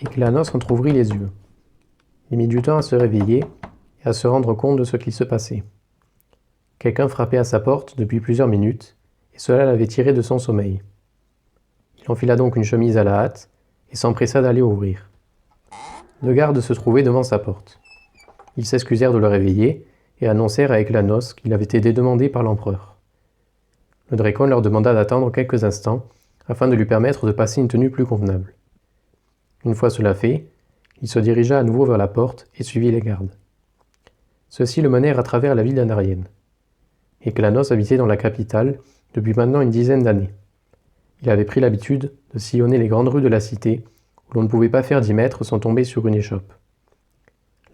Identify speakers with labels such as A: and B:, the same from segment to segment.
A: et Klanos entr'ouvrit les yeux. Il mit du temps à se réveiller et à se rendre compte de ce qui se passait. Quelqu'un frappait à sa porte depuis plusieurs minutes, et cela l'avait tiré de son sommeil. Il enfila donc une chemise à la hâte et s'empressa d'aller ouvrir. 2 gardes se trouvaient devant sa porte. Ils s'excusèrent de le réveiller et annoncèrent à Eklanos qu'il avait été demandé par l'empereur. Le Drakon leur demanda d'attendre quelques instants afin de lui permettre de passer une tenue plus convenable. Une fois cela fait, il se dirigea à nouveau vers la porte et suivit les gardes. Ceux-ci le menèrent à travers la ville d'Anarienne. Eklanos habitait dans la capitale depuis maintenant une dizaine d'années. Il avait pris l'habitude de sillonner les grandes rues de la cité où l'on ne pouvait pas faire 10 mètres sans tomber sur une échoppe.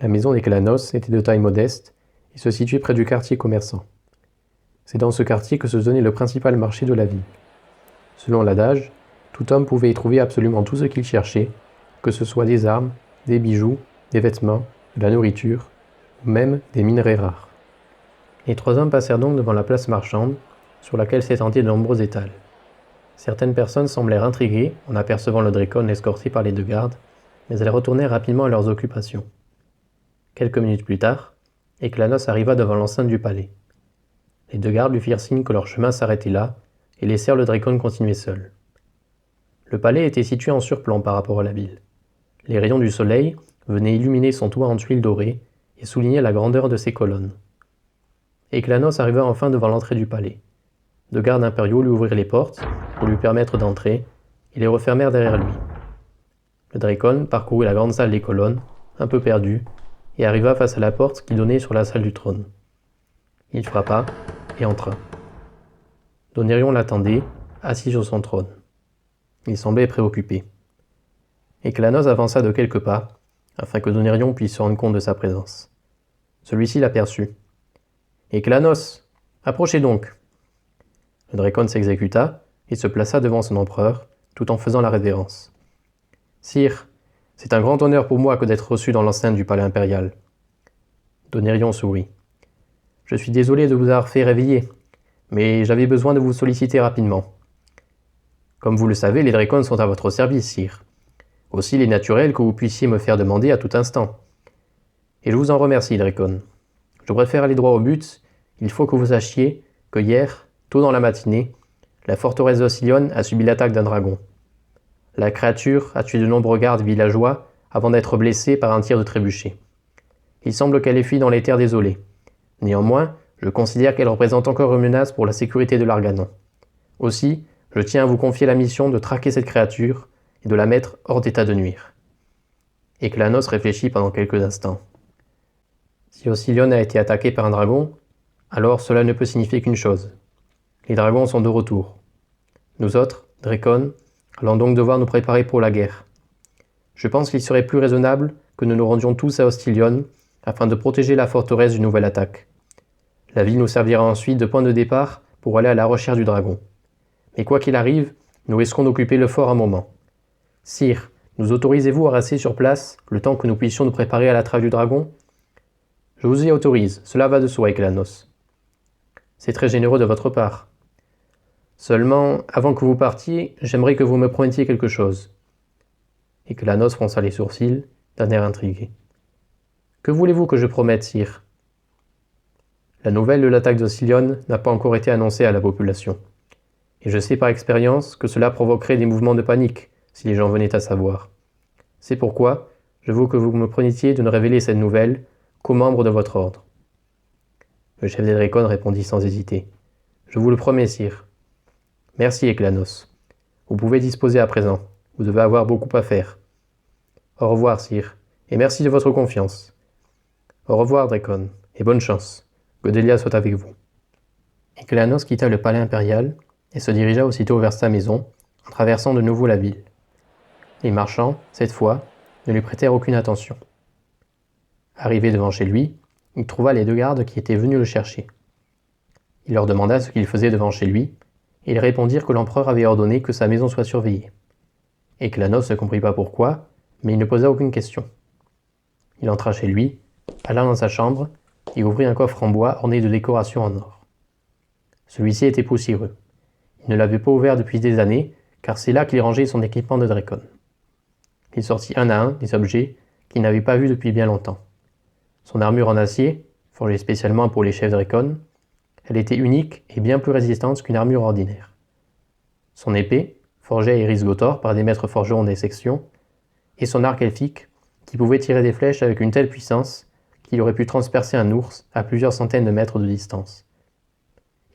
A: La maison d'Eklanos était de taille modeste et se situait près du quartier commerçant. C'est dans ce quartier que se tenait le principal marché de la ville. Selon l'adage, tout homme pouvait y trouver absolument tout ce qu'il cherchait, que ce soit des armes, des bijoux, des vêtements, de la nourriture, ou même des minerais rares. Les 3 hommes passèrent donc devant la place marchande, sur laquelle s'étendaient de nombreux étals. Certaines personnes semblèrent intriguées en apercevant le Drakon escorté par les 2 gardes, mais elles retournèrent rapidement à leurs occupations. Quelques minutes plus tard, Eklanos arriva devant l'enceinte du palais. Les 2 gardes lui firent signe que leur chemin s'arrêtait là, et laissèrent le Drakon continuer seul. Le palais était situé en surplomb par rapport à la ville. Les rayons du soleil venaient illuminer son toit en tuiles dorées et soulignaient la grandeur de ses colonnes. Eklanos arriva enfin devant l'entrée du palais. 2 gardes impériaux lui ouvrirent les portes pour lui permettre d'entrer et les refermèrent derrière lui. Le Drakon parcourut la grande salle des colonnes, un peu perdu, et arriva face à la porte qui donnait sur la salle du trône. Il frappa et entra. Donerion l'attendait, assis sur son trône. Il semblait préoccupé. Eklanos avança de quelques pas, afin que Donerion puisse se rendre compte de sa présence. Celui-ci l'aperçut. « Eklanos, approchez donc !» Le Drakon s'exécuta et se plaça devant son empereur, tout en faisant la révérence. « Sire, c'est un grand honneur pour moi que d'être reçu dans l'enceinte du palais impérial. » Donerion sourit. « Je suis désolé de vous avoir fait réveiller, mais j'avais besoin de vous solliciter rapidement. Comme vous le savez, les Drakons sont à votre service, sire. Aussi, il est naturel que vous puissiez me faire demander à tout instant. Et je vous en remercie, Drakon. Je préfère aller droit au but. Il faut que vous sachiez que hier, tôt dans la matinée, la forteresse d'Ossilion a subi l'attaque d'un dragon. La créature a tué de nombreux gardes villageois avant d'être blessée par un tir de trébuchet. Il semble qu'elle ait fui dans les terres désolées. Néanmoins, je considère qu'elle représente encore une menace pour la sécurité de l'Arganon. Aussi, je tiens à vous confier la mission de traquer cette créature et de la mettre hors d'état de nuire. » Eklanos réfléchit pendant quelques instants. Si Ossilion a été attaqué par un dragon, alors cela ne peut signifier qu'une chose. Les dragons sont de retour. Nous autres, Drakon, allons donc devoir nous préparer pour la guerre. Je pense qu'il serait plus raisonnable que nous nous rendions tous à Ostilion afin de protéger la forteresse d'une nouvelle attaque. La ville nous servira ensuite de point de départ pour aller à la recherche du dragon. Mais quoi qu'il arrive, nous risquons d'occuper le fort un moment. Sire, nous autorisez-vous à rester sur place le temps que nous puissions nous préparer à la traque du dragon ? Je vous y autorise, cela va de soi, Eklanos. C'est très généreux de votre part. Seulement, avant que vous partiez, j'aimerais que vous me promettiez quelque chose. Eklanos fronça les sourcils, d'un air intrigué. Que voulez-vous que je promette, sire ? La nouvelle de l'attaque d'Ossilion n'a pas encore été annoncée à la population. Et je sais par expérience que cela provoquerait des mouvements de panique si les gens venaient à savoir. C'est pourquoi je veux que vous me promettiez de ne révéler cette nouvelle qu'aux membres de votre ordre. Le chef des Drakons répondit sans hésiter. Je vous le promets, sire. Merci, Eklanos. Vous pouvez disposer à présent. Vous devez avoir beaucoup à faire. Au revoir, sire, et merci de votre confiance. Au revoir, Drakon, et bonne chance. Que Delia soit avec vous. Eklanos quitta le palais impérial et se dirigea aussitôt vers sa maison, en traversant de nouveau la ville. Les marchands, cette fois, ne lui prêtèrent aucune attention. Arrivé devant chez lui, il trouva les 2 gardes qui étaient venus le chercher. Il leur demanda ce qu'ils faisaient devant chez lui, et ils répondirent que l'empereur avait ordonné que sa maison soit surveillée. Eklanos ne comprit pas pourquoi, mais il ne posa aucune question. Il entra chez lui, alla dans sa chambre, et ouvrit un coffre en bois orné de décorations en or. Celui-ci était poussiéreux. Il ne l'avait pas ouvert depuis des années, car c'est là qu'il rangeait son équipement de Drakon. il sortit un à un des objets qu'il n'avait pas vus depuis bien longtemps. Son armure en acier, forgée spécialement pour les chefs Drekon, elle était unique et bien plus résistante qu'une armure ordinaire. Son épée, forgée à Iris Gotor par des maîtres forgerons des sections, et son arc elfique, qui pouvait tirer des flèches avec une telle puissance qu'il aurait pu transpercer un ours à plusieurs centaines de mètres de distance.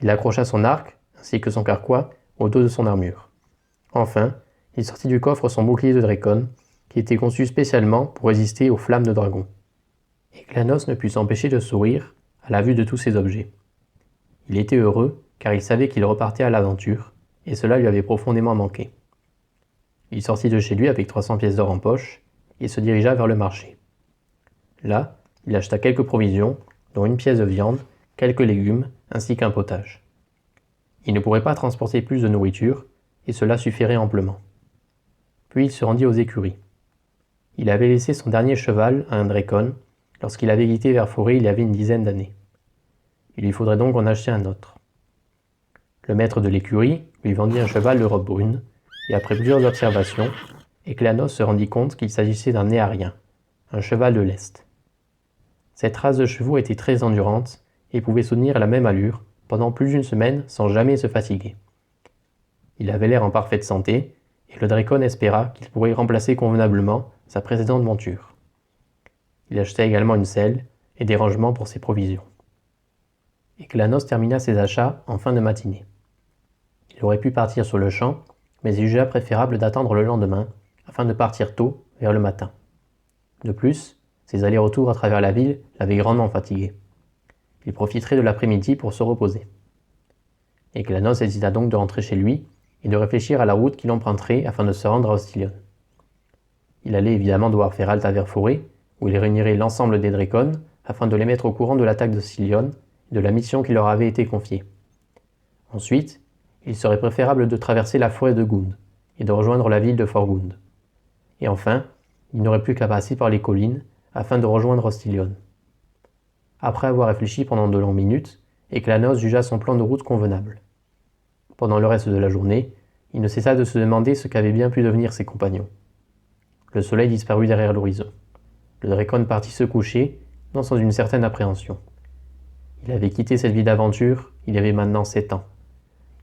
A: Il accrocha son arc, ainsi que son carquois, au dos de son armure. Enfin, il sortit du coffre son bouclier de Drekon, qui était conçu spécialement pour résister aux flammes de dragon. Et Glanos ne put s'empêcher de sourire à la vue de tous ces objets. Il était heureux, car il savait qu'il repartait à l'aventure, et cela lui avait profondément manqué. Il sortit de chez lui avec 300 pièces d'or en poche, et se dirigea vers le marché. Là, il acheta quelques provisions, dont une pièce de viande, quelques légumes, ainsi qu'un potage. Il ne pourrait pas transporter plus de nourriture, et cela suffirait amplement. Puis il se rendit aux écuries. Il avait laissé son dernier cheval à un Drekon, lorsqu'il avait quitté Verforêt il y avait une dizaine d'années. Il lui faudrait donc en acheter un autre. Le maître de l'écurie lui vendit un cheval de robe brune, et après plusieurs observations, Eklanos se rendit compte qu'il s'agissait d'un Néarien, un cheval de l'Est. Cette race de chevaux était très endurante et pouvait soutenir la même allure pendant plus d'une semaine sans jamais se fatiguer. Il avait l'air en parfaite santé, et le Drekon espéra qu'il pourrait remplacer convenablement sa précédente monture. Il acheta également une selle et des rangements pour ses provisions. Eklanos termina ses achats en fin de matinée. Il aurait pu partir sur le champ, mais il jugea préférable d'attendre le lendemain afin de partir tôt, vers le matin. De plus, ses allers-retours à travers la ville l'avaient grandement fatigué. Il profiterait de l'après-midi pour se reposer. Eklanos hésita donc de rentrer chez lui et de réfléchir à la route qu'il emprunterait afin de se rendre à Ostilion. Il allait évidemment devoir faire halte à Verforêt, où il réunirait l'ensemble des Drekon afin de les mettre au courant de l'attaque d'Ostilion et de la mission qui leur avait été confiée. Ensuite, il serait préférable de traverser la forêt de Gund et de rejoindre la ville de Forgund. Et enfin, il n'aurait plus qu'à passer par les collines afin de rejoindre Ostilion. Après avoir réfléchi pendant de longues minutes, Eklanos jugea son plan de route convenable. Pendant le reste de la journée, il ne cessa de se demander ce qu'avaient bien pu devenir ses compagnons. Le soleil disparut derrière l'horizon. Le Drekon partit se coucher, non sans une certaine appréhension. Il avait quitté cette vie d'aventure, il y avait maintenant 7 ans.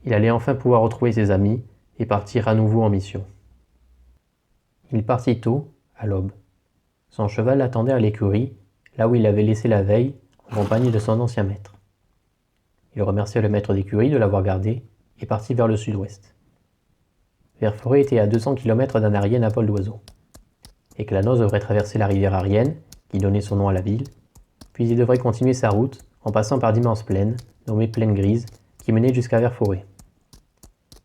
A: Il allait enfin pouvoir retrouver ses amis et partir à nouveau en mission. Il partit tôt, à l'aube. Son cheval l'attendait à l'écurie, là où il l'avait laissé la veille, en compagnie de son ancien maître. Il remercia le maître d'écurie de l'avoir gardé et partit vers le sud-ouest. Verforêt était à 200 km d'Anarienne à vol d'oiseau. Eklanos devrait traverser la rivière Arienne, qui donnait son nom à la ville, puis il devrait continuer sa route en passant par d'immenses plaines, nommées plaines grises, qui menaient jusqu'à Verforêt.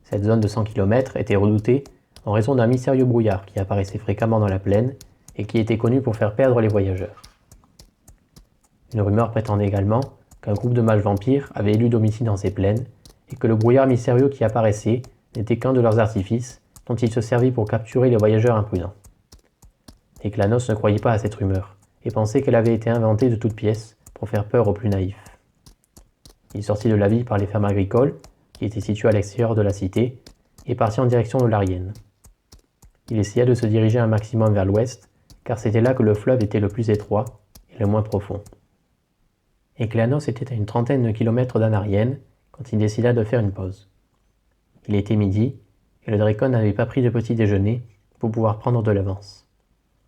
A: Cette zone de 100 km était redoutée en raison d'un mystérieux brouillard qui apparaissait fréquemment dans la plaine et qui était connu pour faire perdre les voyageurs. Une rumeur prétendait également qu'un groupe de mages vampires avait élu domicile dans ces plaines et que le brouillard mystérieux qui apparaissait n'était qu'un de leurs artifices dont ils se servaient pour capturer les voyageurs imprudents. Eklanos ne croyait pas à cette rumeur et pensait qu'elle avait été inventée de toutes pièces pour faire peur aux plus naïfs. Il sortit de la ville par les fermes agricoles, qui étaient situées à l'extérieur de la cité, et partit en direction de l'Arienne. Il essaya de se diriger un maximum vers l'ouest, car c'était là que le fleuve était le plus étroit et le moins profond. Eklanos était à une trentaine de kilomètres d'Anarienne quand il décida de faire une pause. Il était midi, et le Drekon n'avait pas pris de petit déjeuner pour pouvoir prendre de l'avance.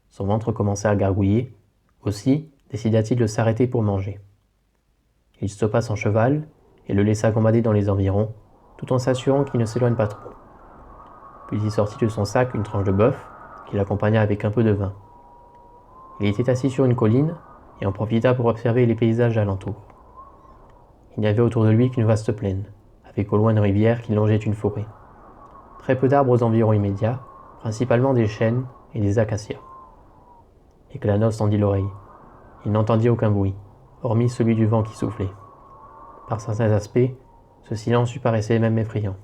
A: Son ventre commençait à gargouiller, aussi décida-t-il de s'arrêter pour manger. Il stoppa son cheval et le laissa gambader dans les environs, tout en s'assurant qu'il ne s'éloigne pas trop. Puis il sortit de son sac une tranche de bœuf, qu'il accompagna avec un peu de vin. Il était assis sur une colline et en profita pour observer les paysages alentours. Il n'y avait autour de lui qu'une vaste plaine, avec au loin une rivière qui longeait une forêt. Très peu d'arbres aux environs immédiats, principalement des chênes et des acacias. Eklanos tendit l'oreille. Il n'entendit aucun bruit, hormis celui du vent qui soufflait. Par certains aspects, ce silence lui paraissait même effrayant.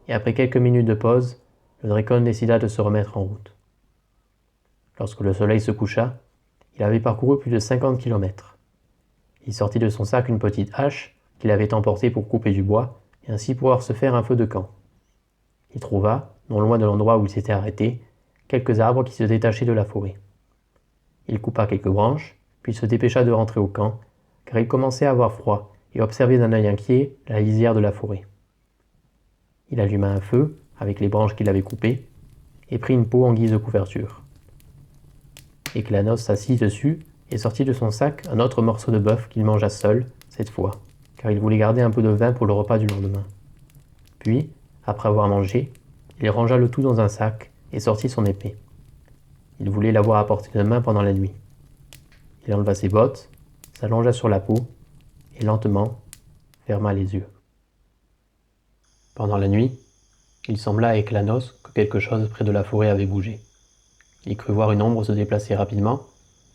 A: Et après quelques minutes de pause, le Drekon décida de se remettre en route. Lorsque le soleil se coucha, il avait parcouru plus de 50 km. Il sortit de son sac une petite hache qu'il avait emportée pour couper du bois et ainsi pouvoir se faire un feu de camp. Il trouva, non loin de l'endroit où il s'était arrêté, quelques arbres qui se détachaient de la forêt. Il coupa quelques branches, puis se dépêcha de rentrer au camp, car il commençait à avoir froid et observait d'un œil inquiet la lisière de la forêt. Il alluma un feu, avec les branches qu'il avait coupées, et prit une peau en guise de couverture. Éclanos s'assit dessus et sortit de son sac un autre morceau de bœuf qu'il mangea seul, cette fois, car il voulait garder un peu de vin pour le repas du lendemain. Puis, après avoir mangé, il rangea le tout dans un sac et sortit son épée. Il voulait l'avoir à portée de main pendant la nuit. Il enleva ses bottes, s'allongea sur la peau et lentement ferma les yeux. Pendant la nuit, il sembla à Éclanos que quelque chose près de la forêt avait bougé. Il crut voir une ombre se déplacer rapidement,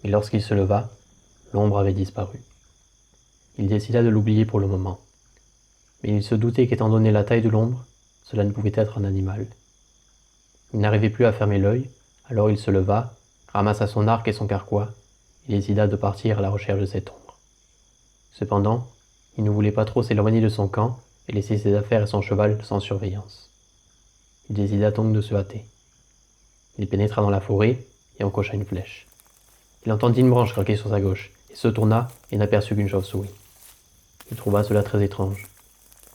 A: mais lorsqu'il se leva, l'ombre avait disparu. Il décida de l'oublier pour le moment. Mais il se doutait qu'étant donné la taille de l'ombre, cela ne pouvait être un animal. Il n'arrivait plus à fermer l'œil, alors il se leva, ramassa son arc et son carquois, et décida de partir à la recherche de cette ombre. Cependant, il ne voulait pas trop s'éloigner de son camp et laisser ses affaires et son cheval sans surveillance. Il décida donc de se hâter. Il pénétra dans la forêt et encocha une flèche. Il entendit une branche craquer sur sa gauche, et se tourna et n'aperçut qu'une chauve-souris. Il trouva cela très étrange.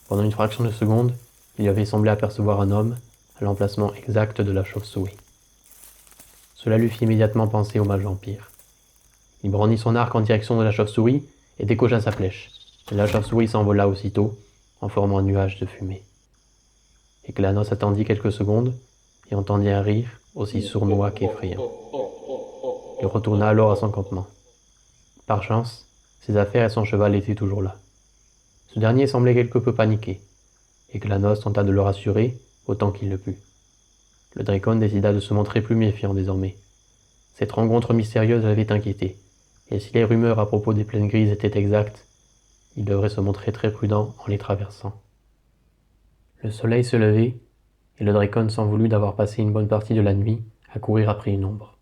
A: Pendant une fraction de seconde, il lui avait semblé apercevoir un homme à l'emplacement exact de la chauve-souris. Cela lui fit immédiatement penser au mage vampire. Il brandit son arc en direction de la chauve-souris et décocha sa flèche. Et la chauve-souris s'envola aussitôt, en formant un nuage de fumée. Éclanos attendit quelques secondes et entendit un rire aussi sournois qu'effrayant. Il retourna alors à son campement. Par chance, ses affaires et son cheval étaient toujours là. Ce dernier semblait quelque peu paniqué. Éclanos tenta de le rassurer autant qu'il le put. Le Dracon décida de se montrer plus méfiant désormais. Cette rencontre mystérieuse l'avait inquiété, et si les rumeurs à propos des plaines grises étaient exactes, il devrait se montrer très prudent en les traversant. Le soleil se levait, et le Dracon s'en voulut d'avoir passé une bonne partie de la nuit à courir après une ombre.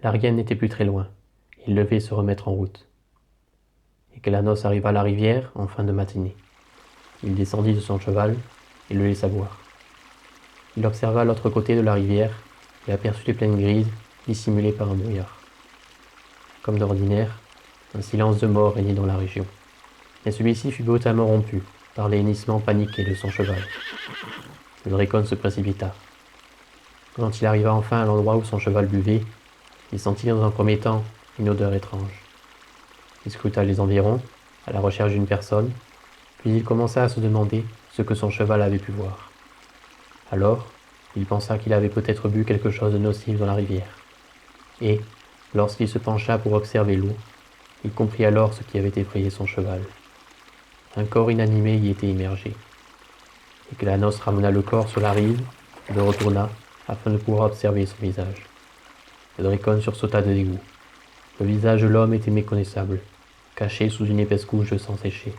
A: L'Arienne n'était plus très loin, et il devait se remettre en route. Éclanos arriva à la rivière en fin de matinée. Il descendit de son cheval et le laissa boire. Il observa l'autre côté de la rivière et aperçut les plaines grises dissimulées par un brouillard. Comme d'ordinaire, un silence de mort régnait dans la région. Mais celui-ci fut brutalement rompu par les hennissements paniqués de son cheval. Le Dracon se précipita. Quand il arriva enfin à l'endroit où son cheval buvait, il sentit dans un premier temps une odeur étrange. Il scruta les environs, à la recherche d'une personne, puis il commença à se demander ce que son cheval avait pu voir. Alors, il pensa qu'il avait peut-être bu quelque chose de nocif dans la rivière. Et, lorsqu'il se pencha pour observer l'eau, il comprit alors ce qui avait effrayé son cheval. Un corps inanimé y était immergé. Éclanos ramena le corps sur la rive et le retourna afin de pouvoir observer son visage. Le Dracon sursauta de dégoût. Le visage de l'homme était méconnaissable, caché sous une épaisse couche de sang séché.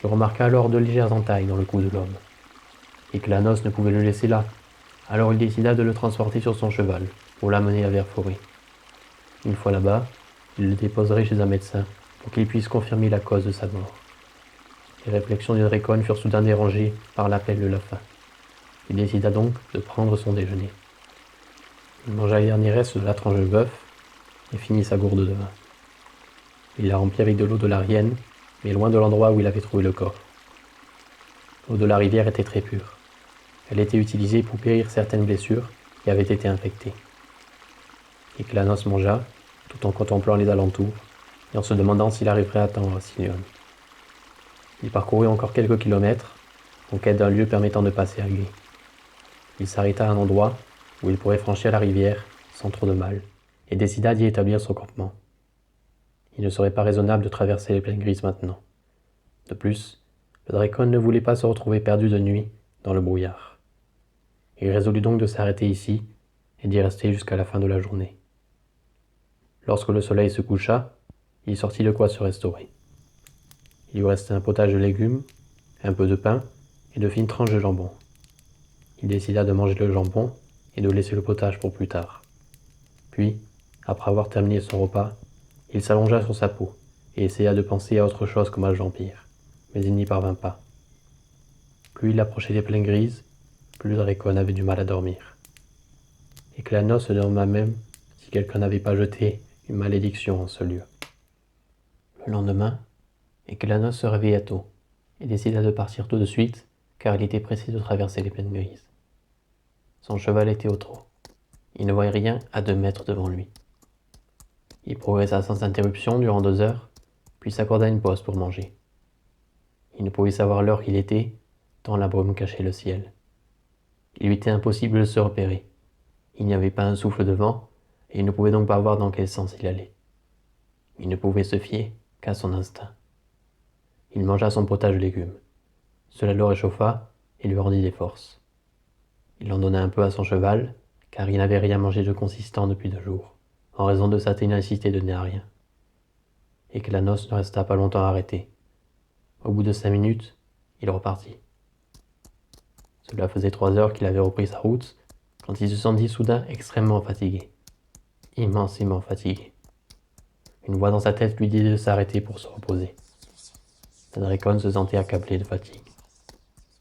A: Il remarqua alors 2 légères entailles dans le cou de l'homme. Éclanos ne pouvait le laisser là, alors il décida de le transporter sur son cheval pour l'amener à Verforêt. Une fois là-bas, il le déposerait chez un médecin pour qu'il puisse confirmer la cause de sa mort. Les réflexions du Dracon furent soudain dérangées par l'appel de la faim. Il décida donc de prendre son déjeuner. Il mangea les derniers restes de la tranche de bœuf et finit sa gourde de vin. Il la remplit avec de l'eau de l'Arienne, mais loin de l'endroit où il avait trouvé le corps. L'eau de la rivière était très pure. Elle était utilisée pour guérir certaines blessures qui avaient été infectées. Éclanos mangea, tout en contemplant les alentours, et en se demandant s'il arriverait à temps à Silion. Il parcourut encore quelques kilomètres, en quête d'un lieu permettant de passer à gué. Il s'arrêta à un endroit où il pourrait franchir la rivière sans trop de mal, et décida d'y établir son campement. Il ne serait pas raisonnable de traverser les plaines grises maintenant. De plus, le Dracon ne voulait pas se retrouver perdu de nuit dans le brouillard. Il résolut donc de s'arrêter ici et d'y rester jusqu'à la fin de la journée. Lorsque le soleil se coucha, il sortit de quoi se restaurer. Il lui restait un potage de légumes, un peu de pain et de fines tranches de jambon. Il décida de manger le jambon et de laisser le potage pour plus tard. Puis, après avoir terminé son repas, il s'allongea sur sa peau et essaya de penser à autre chose qu'au mage vampire, mais il n'y parvint pas. Plus il approchait des plaines grises, plus le Dracon avait du mal à dormir. et que la noce se demanda même si quelqu'un n'avait pas jeté une malédiction en ce lieu. Le lendemain, Éclanos se réveilla tôt et décida de partir tout de suite car il était pressé de traverser les plaines grises. Son cheval était au trot. Il ne voyait rien à 2 mètres devant lui. Il progressa sans interruption durant 2 heures, puis s'accorda une pause pour manger. Il ne pouvait savoir l'heure qu'il était, tant la brume cachait le ciel. Il lui était impossible de se repérer. Il n'y avait pas un souffle de vent, et il ne pouvait donc pas voir dans quel sens il allait. Il ne pouvait se fier qu'à son instinct. Il mangea son potage de légumes. Cela le réchauffa et lui rendit des forces. Il en donna un peu à son cheval, car il n'avait rien mangé de consistant depuis 2 jours, en raison de sa ténacité de ne rien. Et que la noce ne resta pas longtemps arrêtée. Au bout de 5 minutes, il repartit. Cela faisait 3 heures qu'il avait repris sa route, quand il se sentit soudain extrêmement fatigué. Immensément fatigué. Une voix dans sa tête lui disait de s'arrêter pour se reposer. Tadricon se sentait accablé de fatigue.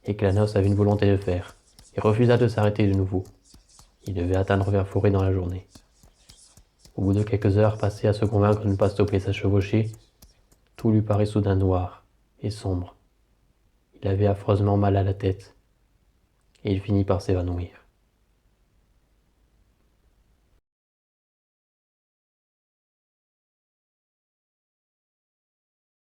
A: Et que la noce avait une volonté de faire, et refusa de s'arrêter de nouveau. Il devait atteindre Verforêt dans la journée. Au bout de quelques heures passées à se convaincre de ne pas stopper sa chevauchée, tout lui parut soudain noir et sombre. Il avait affreusement mal à la tête, et il finit par s'évanouir.